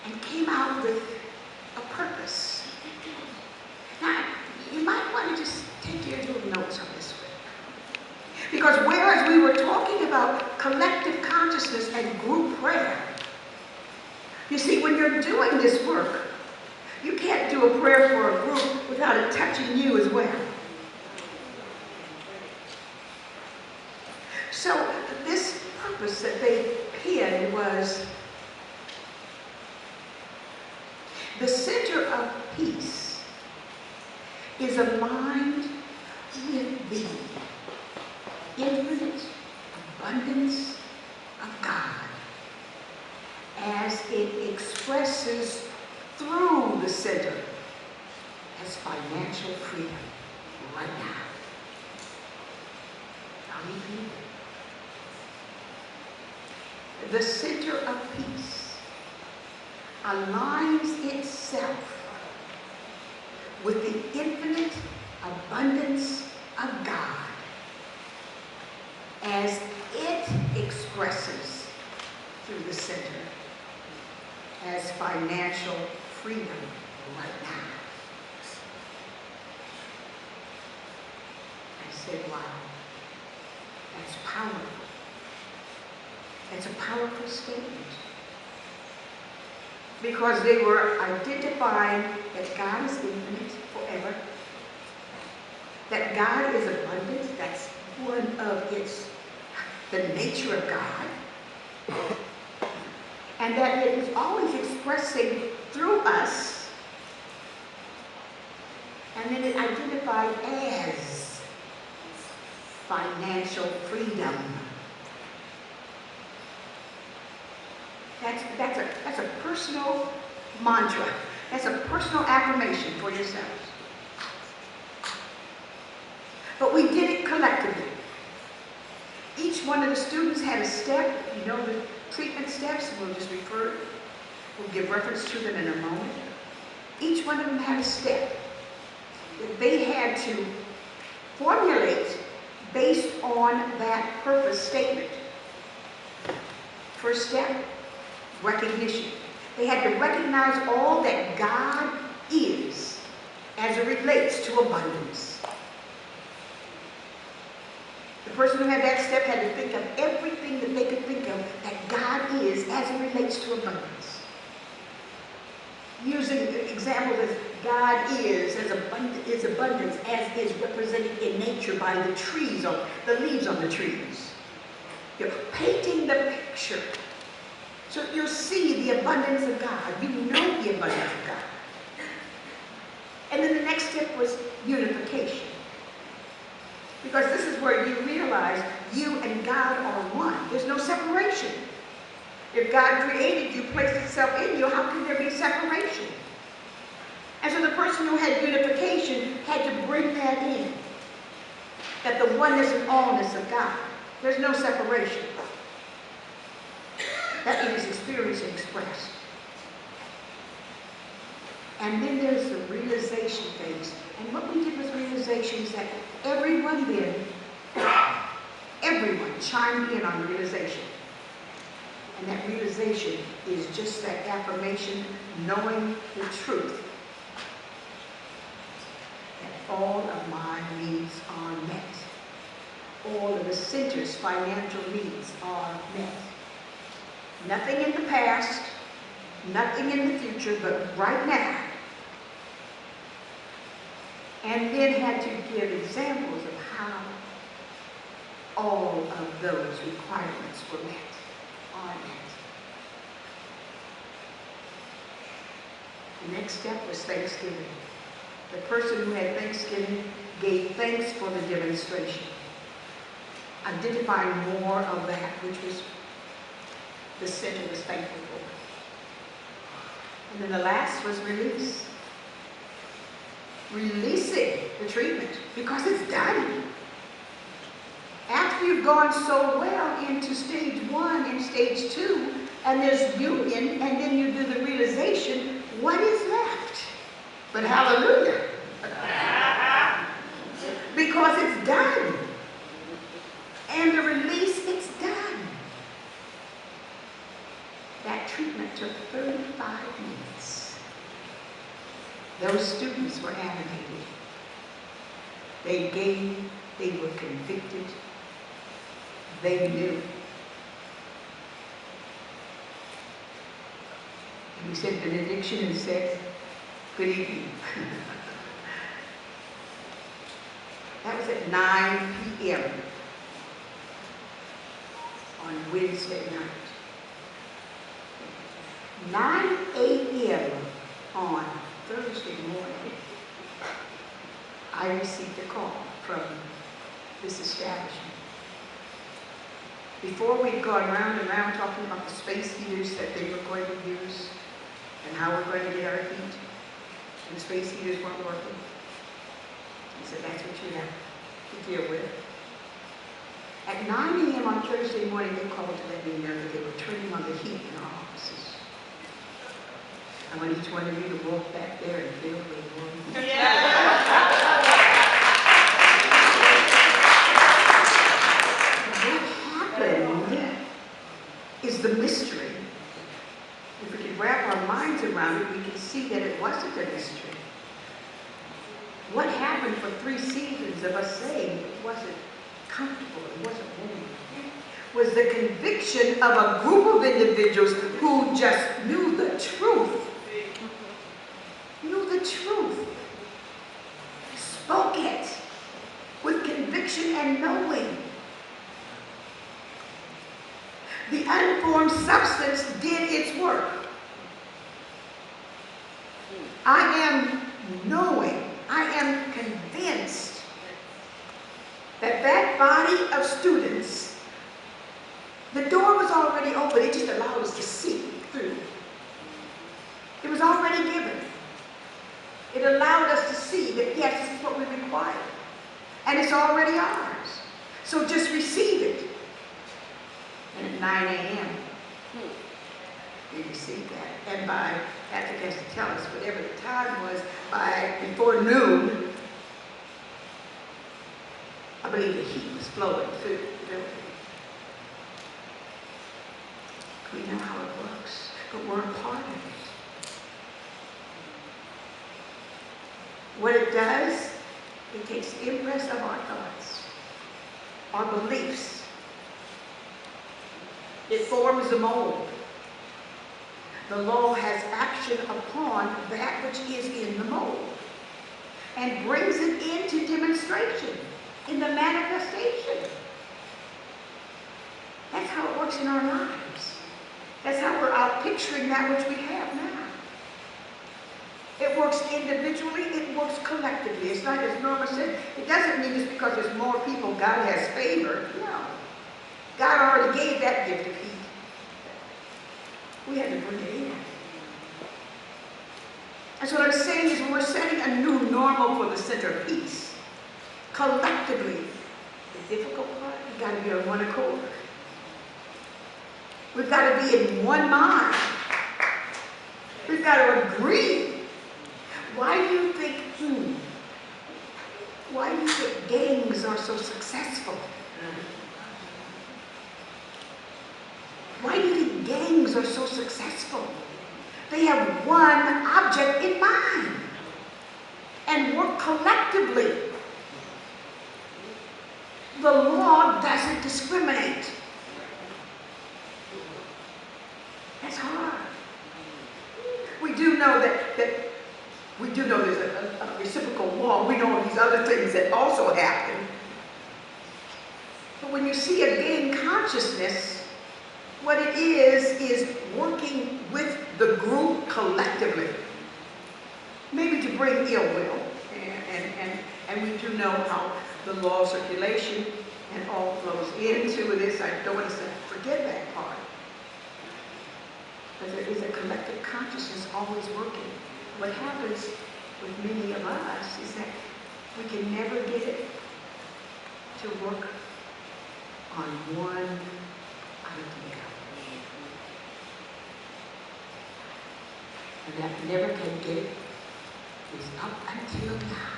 and came out with a purpose. Now, you might want to just take your little notes on this one. Because whereas we were talking about collective consciousness and group prayer, you see, when you're doing this work, you can't do a prayer for a group without it touching you as well. So this purpose that they pinned was the center of peace is aligned with the infinite abundance of God as it expresses through the center as financial freedom right now. I'll repeat it. The center of peace aligns itself with the infinite abundance of God as it expresses through the center as financial freedom right now. I said, wow, that's powerful. That's a powerful statement. Because they were identifying that God is infinite forever, that God is abundant, that's one of the nature of God, and that it is always expressing through us, and then it identified as financial freedom. That's a personal mantra. That's a personal affirmation for yourselves. But we did it collectively. Each one of the students had a step. You know the treatment steps. We'll just we'll give reference to them in a moment. Each one of them had a step that they had to formulate based on that purpose statement. First step, recognition. They had to recognize all that God is as it relates to abundance. The person who had that step had to think of everything that they could think of that God is as it relates to abundance. Using examples as God is abundance as is represented in nature by the trees, or the leaves on the trees. You're painting the picture. So you'll see the abundance of God. You know the abundance of God. And then the next step was unification. Because this is where you realize you and God are one. There's no separation. If God created you, placed itself in you, how can there be separation? And so the person who had unification had to bring that in. That the oneness and allness of God. There's no separation. That is experienced and expressed. And then there's the realization phase. And what we did with realization is that everyone chimed in on realization. And that realization is just that affirmation, knowing the truth that all of my needs are met. All of the center's financial needs are met. Nothing in the past, nothing in the future, but right now. And then had to give examples of how all of those requirements were met, are met. The next step was Thanksgiving. The person who had Thanksgiving gave thanks for the demonstration, identifying more of that which was the center was thankful for. And then the last was release. Releasing the treatment because it's done. After you've gone so well into stage 1 and stage 2, and there's union, and then you do the realization, what is left? But hallelujah. Because it's done. And the release, it's done. That treatment treatment took 35 minutes. Those students were animated. They were convicted. They knew. And we said benediction and said, good evening. That was at 9 p.m. on Wednesday night. 9 a.m. on Thursday morning, I received a call from this establishment. Before we'd gone round and round talking about the space heaters that they were going to use and how we're going to get our heat, and the space heaters weren't working. He said, that's what you have to deal with. At 9 a.m. on Thursday morning, they called to let me know that they were turning on the heat in our offices. I want each one of you to walk back there and feel the warm. What happened is the mystery. If we could wrap our minds around it, we can see that it wasn't a mystery. What happened for 3 seasons of us saying it wasn't comfortable, it wasn't warm, was the conviction of a group of individuals who just knew the truth. Knew the truth. Spoke it with conviction and knowing. The unformed substance did its work. I am knowing, I am convinced that that body of students, the door was already open, it just allowed us to see through. It was already given. It allowed us to see that, yes, this is what we require. And it's already ours. So just receive it. And at 9 a.m., we received that. And by, Patrick has to tell us, whatever the time was, before noon, I believe the heat was flowing through the building. We know how it works, but we're a part of it. What it does, it takes the impress of our thoughts, our beliefs. It forms the mold. The law has action upon that which is in the mold and brings it into demonstration, in the manifestation. That's how it works in our lives. That's how we're out picturing that which we have now. It works individually, it works collectively. It's not, as Norma said, it doesn't mean just because there's more people God has favor. No. God already gave that gift of heat. We had to bring it in. And so what I'm saying is, when we're setting a new normal for the center of peace, collectively, the difficult part, we've got to be on one accord. We've got to be in one mind. We've got to agree. Why do you think, why do you think gangs are so successful? Why do you think gangs are so successful? They have one object in mind and work collectively. The law doesn't discriminate. That's hard. We do know that we do know there's a reciprocal law. We know these other things that also happen. But when you see a gang consciousness, what it is working with the group collectively. Maybe to bring ill will. And we do know how the law of circulation and all flows into this. I don't want to forget that part. But there is a collective consciousness always working. What happens with many of us is that we can never get it to work on one idea. And that never can get it is up until now.